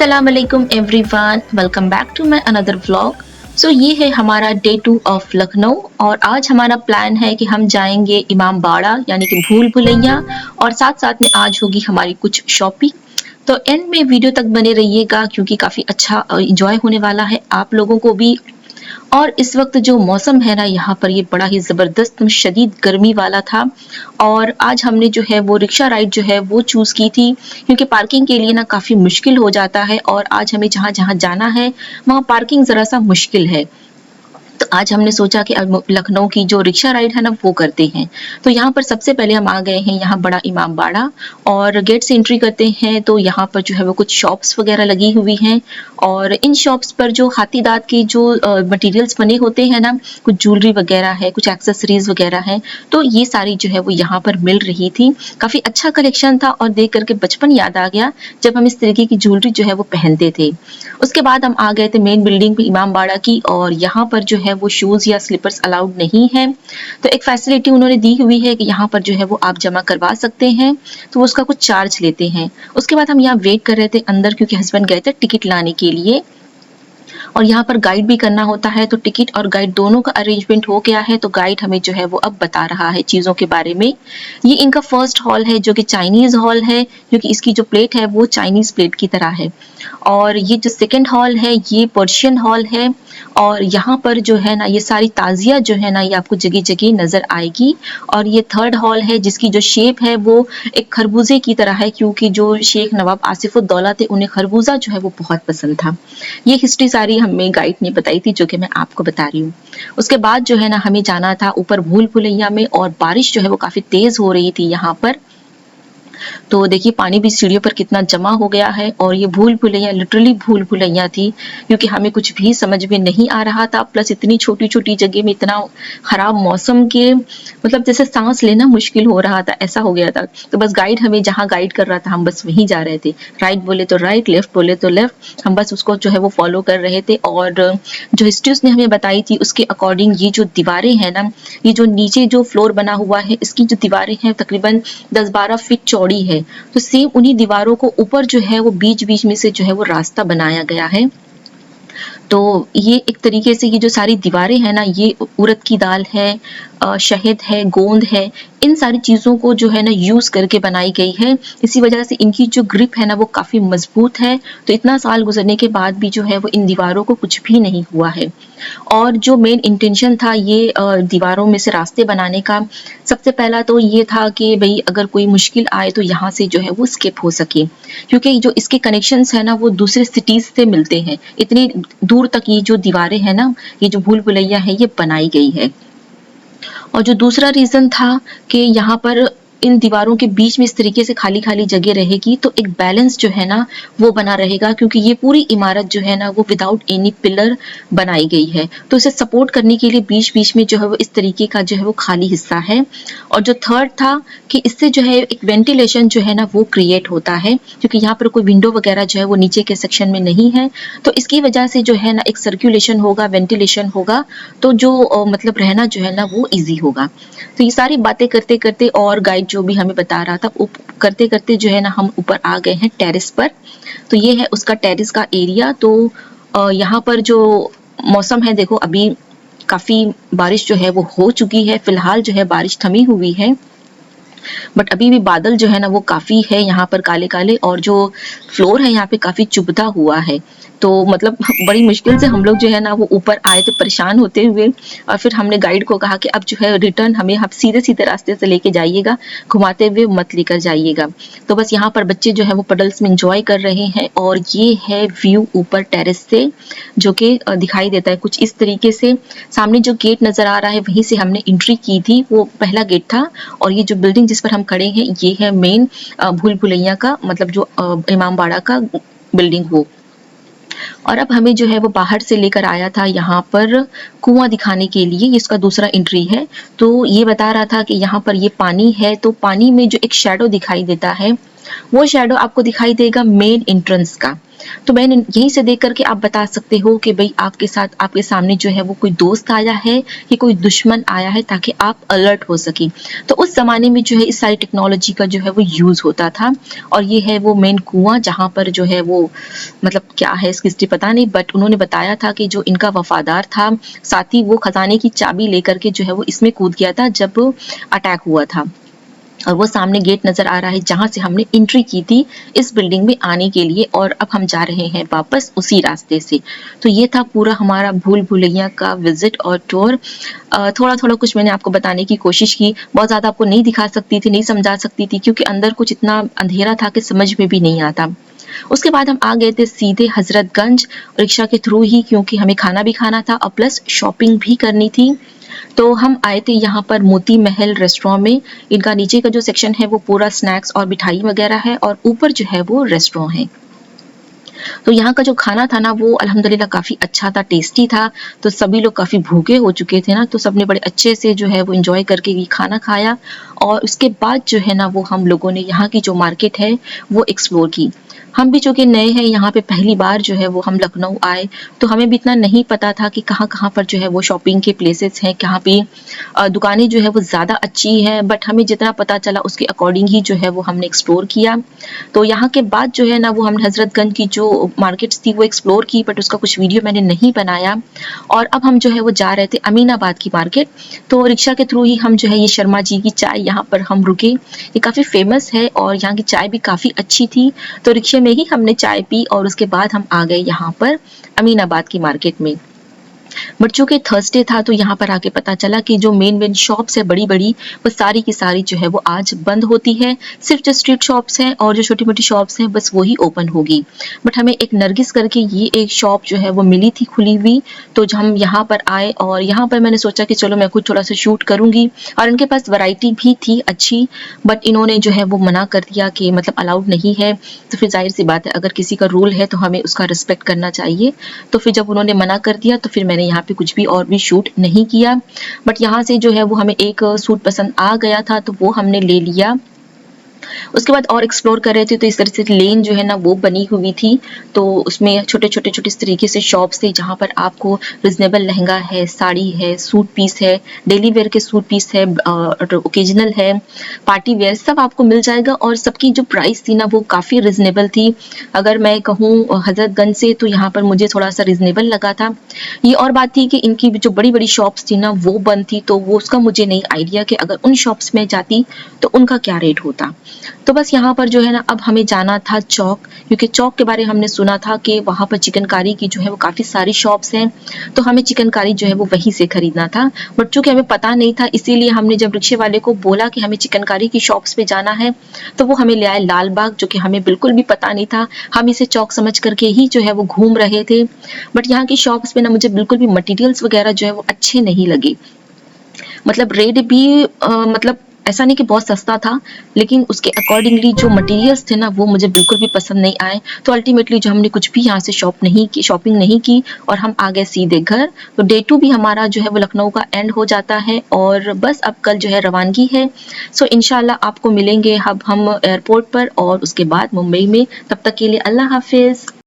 अस्सलाम वालेकुम everyone, welcome back to my another vlog. ये है हमारा डे 2 ऑफ लखनऊ और आज हमारा प्लान है कि हम जाएंगे इमाम बाड़ा यानी कि भूल भुलैया और साथ साथ में आज होगी हमारी कुछ शॉपिंग। तो एंड में वीडियो तक बने रहिएगा क्योंकि काफ़ी अच्छा इंजॉय होने वाला है आप लोगों को भी। और इस वक्त जो मौसम है ना यहाँ पर ये बड़ा ही ज़बरदस्त शदीद गर्मी वाला था और आज हमने जो है वो रिक्शा राइड जो है वो चूज़ की थी क्योंकि पार्किंग के लिए ना काफ़ी मुश्किल हो जाता है और आज हमें जहाँ जहाँ जाना है वहाँ पार्किंग ज़रा सा मुश्किल है। तो आज हमने सोचा कि अब लखनऊ की जो रिक्शा राइड है ना वो करते हैं। तो यहाँ पर सबसे पहले हम आ गए हैं यहाँ बड़ा इमाम बाड़ा और गेट से एंट्री करते हैं तो यहाँ पर जो है वो कुछ शॉप्स वगैरह लगी हुई हैं और इन शॉप्स पर जो हाथी दांत के जो मटेरियल्स बने होते हैं ना, कुछ ज्वेलरी वगैरह है, कुछ एक्सेसरीज वगैरह है, तो ये सारी जो है वो यहाँ पर मिल रही थी। काफ़ी अच्छा कलेक्शन था और देख करके बचपन याद आ गया जब हम इस तरीके की ज्वेलरी जो है वो पहनते थे। उसके बाद हम आ गए थे मेन बिल्डिंग पे इमाम बाड़ा की और यहाँ पर जो है वो शूज़ या स्लीपर्स अलाउड नहीं है। तो एक फैसिलिटी उन्होंने दी हुई है कि यहाँ पर जो है वो आप जमा करवा सकते हैं, तो वो उसका कुछ चार्ज लेते हैं। उसके बाद हम यहाँ वेट कर रहे थे अंदर क्योंकि हस्बैंड गए थे टिकट लाने के लिए और यहाँ पर गाइड भी करना होता है, तो टिकट और गाइड दोनों का अरेंजमेंट हो गया है। तो गाइड हमें जो है वो अब बता रहा है चीज़ों के बारे में। ये इनका फर्स्ट हॉल है जो कि चाइनीज़ हॉल है क्योंकि इसकी जो प्लेट है वो चाइनीज़ प्लेट की तरह है और ये जो सेकंड हॉल है ये पर्शियन हॉल है और यहाँ पर जो है ना ये सारी ताजिया जो है ना ये आपको जगह जगह नज़र आएगी। और ये थर्ड हॉल है जिसकी जो शेप है वो एक खरबूजे की तरह है क्योंकि जो शेख नवाब आसिफुद्दौला थे उन्हें खरबूजा जो है वो बहुत पसंद था। ये हिस्ट्री सारी हमें गाइड ने बताई थी जो कि मैं आपको बता रही हूँ। उसके बाद जो है ना हमें जाना था ऊपर भूल भुलैया में और बारिश जो है वो काफ़ी तेज़ हो रही थी यहाँ पर। तो देखिए पानी भी सीढ़ियों पर कितना जमा हो गया है और ये भूल भुलैया लिटरली भूल भुलैया थी क्योंकि हमें कुछ भी समझ में नहीं आ रहा था, प्लस इतनी छोटी छोटी जगह में इतना खराब मौसम के मतलब जैसे सांस लेना मुश्किल हो रहा था, ऐसा हो गया था। तो बस गाइड हमें जहाँ गाइड कर रहा था हम बस वहीं जा रहे थे, राइट बोले तो राइट, लेफ्ट बोले तो लेफ्ट, हम बस उसको जो है वो फॉलो कर रहे थे। और जो हिस्ट्री उसने हमें बताई थी उसके अकॉर्डिंग ये जो दीवारें हैं ना, ये जो नीचे जो फ्लोर बना हुआ है इसकी जो दीवारें हैं तकरीबन 10-12 फीट चौड़ी है। तो सेम उन्हीं दीवारों को ऊपर जो है वो बीच बीच में से जो है वो रास्ता बनाया गया है। तो ये एक तरीके से ये जो सारी दीवारें हैं ना ये उड़द की दाल है, शहद है, गोंद है, इन सारी चीज़ों को जो है ना यूज़ करके बनाई गई है। इसी वजह से इनकी जो ग्रिप है ना वो काफ़ी मजबूत है। तो इतना साल गुजरने के बाद भी जो है वो इन दीवारों को कुछ भी नहीं हुआ है। और जो मेन इंटेंशन था ये दीवारों में से रास्ते बनाने का, सबसे पहला तो ये था कि भई अगर कोई मुश्किल आए तो यहाँ से जो है वो स्किप हो सके क्योंकि जो इसके कनेक्शंस है ना वो दूसरे सिटीज़ से मिलते हैं। इतनी दूर तक ये जो दीवारें हैं ना, ये जो भूल भुलैया है ये बनाई गई है। और जो दूसरा रीज़न था कि यहाँ पर इन दीवारों के बीच में इस तरीके से खाली-खाली जगह रहेगी तो एक बैलेंस जो है ना वो बना रहेगा क्योंकि ये पूरी इमारत जो है ना वो विदाउट एनी पिलर बनाई गई है। तो इसे सपोर्ट करने के लिए बीच-बीच में जो है वो इस तरीके का जो है वो खाली हिस्सा है। और जो थर्ड था कि इससे जो है एक वेंटिलेशन जो है ना वो क्रिएट होता है क्योंकि यहाँ पर कोई विंडो वगैरह जो है वो नीचे के सेक्शन में नहीं है। तो इसकी वजह से जो है ना एक सर्कुलेशन होगा, वेंटिलेशन होगा, तो जो मतलब रहना जो है ना वो ईज़ी होगा। तो ये सारी बातें करते-करते और गाइड जो भी हमें बता रहा था करते-करते जो है ना हम ऊपर आ गए हैं टेरेस पर। तो ये है उसका टेरेस का एरिया। तो यहाँ पर जो मौसम है देखो अभी काफ़ी बारिश जो है वो हो चुकी है, फिलहाल जो है बारिश थमी हुई है। बट अभी भी बादल जो है ना वो काफ़ी है यहाँ पर काले-काले और जो फ्लोर है यहाँ पे काफ़ी चुभता हुआ है। तो मतलब बड़ी मुश्किल से हम लोग जो है ना वो ऊपर आए थे परेशान होते हुए और फिर हमने गाइड को कहा कि अब जो है रिटर्न हमें आप सीधे-सीधे रास्ते से लेके जाइएगा, घुमाते हुए मत लेकर जाइएगा। तो बस यहाँ पर बच्चे जो है वो पडल्स में एन्जॉय कर रहे हैं और ये है व्यू ऊपर टेरेस से जो कि दिखाई देता है कुछ इस तरीके से। सामने जो गेट नज़र आ रहा है वहीं से हमने एंट्री की थी, वो पहला गेट था और ये जो बिल्डिंग जिस पर हम खड़े हैं ये है मेन भूल भुलैया का मतलब जो इमाम बाड़ा का बिल्डिंग वो। और अब हमें जो है वो बाहर से लेकर आया था यहाँ पर कुआं दिखाने के लिए, ये इसका दूसरा एंट्री है। तो ये बता रहा था कि यहाँ पर ये पानी है तो पानी में जो एक शैडो दिखाई देता है वो शैडो आपको दिखाई देगा मेन एंट्रेंस का। तो मैंने यहीं से देख कर के आप बता सकते हो कि भई आपके साथ आपके सामने जो है वो कोई दोस्त आया है कि कोई दुश्मन आया है, ताकि आप अलर्ट हो सकें। तो उस ज़माने में जो है इस सारी टेक्नोलॉजी का जो है वो यूज़ होता था। और ये है वो मेन कुआँ जहाँ पर जो है वो मतलब क्या है इसकी हिस्ट्री पता नहीं, बट उन्होंने बताया था कि जो इनका वफ़ादार था, साथी वो खज़ाने की चाबी लेकर के जो है वो इसमें कूद गया था जब अटैक हुआ था। और वो सामने गेट नज़र आ रहा है जहाँ से हमने एंट्री की थी इस बिल्डिंग में आने के लिए, और अब हम जा रहे हैं वापस उसी रास्ते से। तो ये था पूरा हमारा भूल-भुलैया का विज़िट और टूर। थोड़ा-थोड़ा कुछ मैंने आपको बताने की कोशिश की, बहुत ज़्यादा आपको नहीं दिखा सकती थी, नहीं समझा सकती थी, क्योंकि अंदर कुछ इतना अंधेरा था कि समझ में भी नहीं आता। उसके बाद हम आ गए थे सीधे हज़रतगंज रिक्शा के थ्रू ही, क्योंकि हमें खाना भी खाना था और प्लस शॉपिंग भी करनी थी। तो हम आए थे यहाँ पर मोती महल रेस्टोरेंट में। इनका नीचे का जो सेक्शन है वो पूरा स्नैक्स और मिठाई वगैरह है, और ऊपर जो है वो रेस्टोरेंट है। तो यहाँ का जो खाना था ना वो अल्हम्दुलिल्लाह काफ़ी अच्छा था, टेस्टी था। तो सभी लोग काफ़ी भूखे हो चुके थे ना, तो सबने बड़े अच्छे से जो है वो एन्जॉय करके ये खाना खाया। और उसके बाद जो है ना वो हम लोगों ने यहाँ की जो मार्केट है वो एक्सप्लोर की। हम भी चूँकि नए हैं यहाँ पे, पहली बार जो है वो हम लखनऊ आए, तो हमें भी इतना नहीं पता था कि कहाँ-कहाँ पर जो है वो शॉपिंग के प्लेसेस हैं, कहाँ पे दुकानें जो है वो ज़्यादा अच्छी हैं, बट हमें जितना पता चला उसके अकॉर्डिंग ही जो है वो हमने एक्सप्लोर किया। तो यहाँ के बाद जो है ना वो हमने हज़रतगंज की जो मार्केट्स थी वो एक्सप्लोर की, बट उसका कुछ वीडियो मैंने नहीं बनाया। और अब हम जो है वो जा रहे थे अमीनाबाद की मार्केट। तो रिक्शा के थ्रू ही हम जो है ये शर्मा जी की चाय यहाँ पर हम रुके। ये काफ़ी फ़ेमस है और यहाँ की चाय भी काफ़ी अच्छी थी। तो रिक्शे में ही हमने चाय पी और उसके बाद हम आ गए यहाँ पर अमीनाबाद की मार्केट में। बट चूँकि थर्सडे था तो यहाँ पर आके पता चला कि जो मेन शॉप्स है बड़ी-बड़ी, वो सारी की सारी जो है वो आज बंद होती है। सिर्फ़ जो स्ट्रीट शॉप्स हैं और जो छोटी-मोटी शॉप्स हैं बस वो ही ओपन होगी। बट हमें एक नरगिस करके ये एक शॉप जो है वो मिली थी खुली हुई, तो ज हम यहाँ पर आए और यहाँ पर मैंने सोचा कि चलो मैं खुद थोड़ा-सा शूट करूँगी। और इनके पास वैरायटी भी थी अच्छी, बट इन्होंने जो है वो मना कर दिया कि मतलब अलाउड नहीं है। तो फिर ज़ाहिर-सी बात है, अगर किसी का रूल है तो हमें उसका रिस्पेक्ट करना चाहिए। तो फिर जब उन्होंने मना कर दिया तो फिर मैंने यहाँ पे कुछ भी और भी शूट नहीं किया। बट यहाँ से जो है वो हमें एक सूट पसंद आ गया था तो वो हमने ले लिया। उसके बाद और एक्सप्लोर कर रहे थे तो इस तरह से लेन जो है ना वो बनी हुई थी। तो उसमें छोटे-छोटे इस तरीके से शॉप्स थे जहाँ पर आपको रीज़नेबल लहंगा है, साड़ी है, सूट पीस है, डेली वियर के सूट पीस है, ओकेजनल है, पार्टी वियर, सब आपको मिल जाएगा। और सबकी जो प्राइस थी ना वो काफ़ी रीज़नेबल थी। अगर मैं कहूँ हज़रतगंज से तो यहाँ पर मुझे थोड़ा-सा रीज़नेबल लगा था। ये और बात थी कि इनकी जो बड़ी-बड़ी शॉप्स थी ना वो बंद थी, तो वो उसका मुझे नहीं आइडिया कि अगर उन शॉप्स में जाती तो उनका क्या रेट होता। तो बस यहाँ पर जो है ना अब हमें जाना था चौक, क्योंकि चौक के बारे में हमने सुना था कि वहाँ पर चिकनकारी की जो है वो काफ़ी सारी शॉप्स हैं, तो हमें चिकनकारी जो है वो वहीं से खरीदना था। बट चूँकि हमें पता नहीं था, इसीलिए हमने जब रिक्शे वाले को बोला कि हमें चिकनकारी की शॉप्स पे जाना है, तो वो हमें ले आए लाल बाग, जो कि हमें बिल्कुल भी पता नहीं था। हम इसे चौक समझ करके ही जो है वो घूम रहे थे। बट यहाँ की शॉप्स पे ना मुझे बिल्कुल भी मटेरियल्स वगैरह जो है वो अच्छे नहीं लगे। मतलब रेट भी मतलब ऐसा नहीं कि बहुत सस्ता था, लेकिन उसके अकॉर्डिंगली जो मटेरियल्स थे ना वो मुझे बिल्कुल भी पसंद नहीं आए। तो अल्टीमेटली जो हमने कुछ भी यहाँ से शॉपिंग नहीं की और हम आ गए सीधे घर। तो डे 2 भी हमारा जो है वो लखनऊ का एंड हो जाता है और बस अब कल जो है रवानगी है। सो इंशाल्लाह आपको मिलेंगे अब हम एयरपोर्ट पर और उसके बाद मुंबई में। तब तक के लिए अल्लाह हाफ़िज़।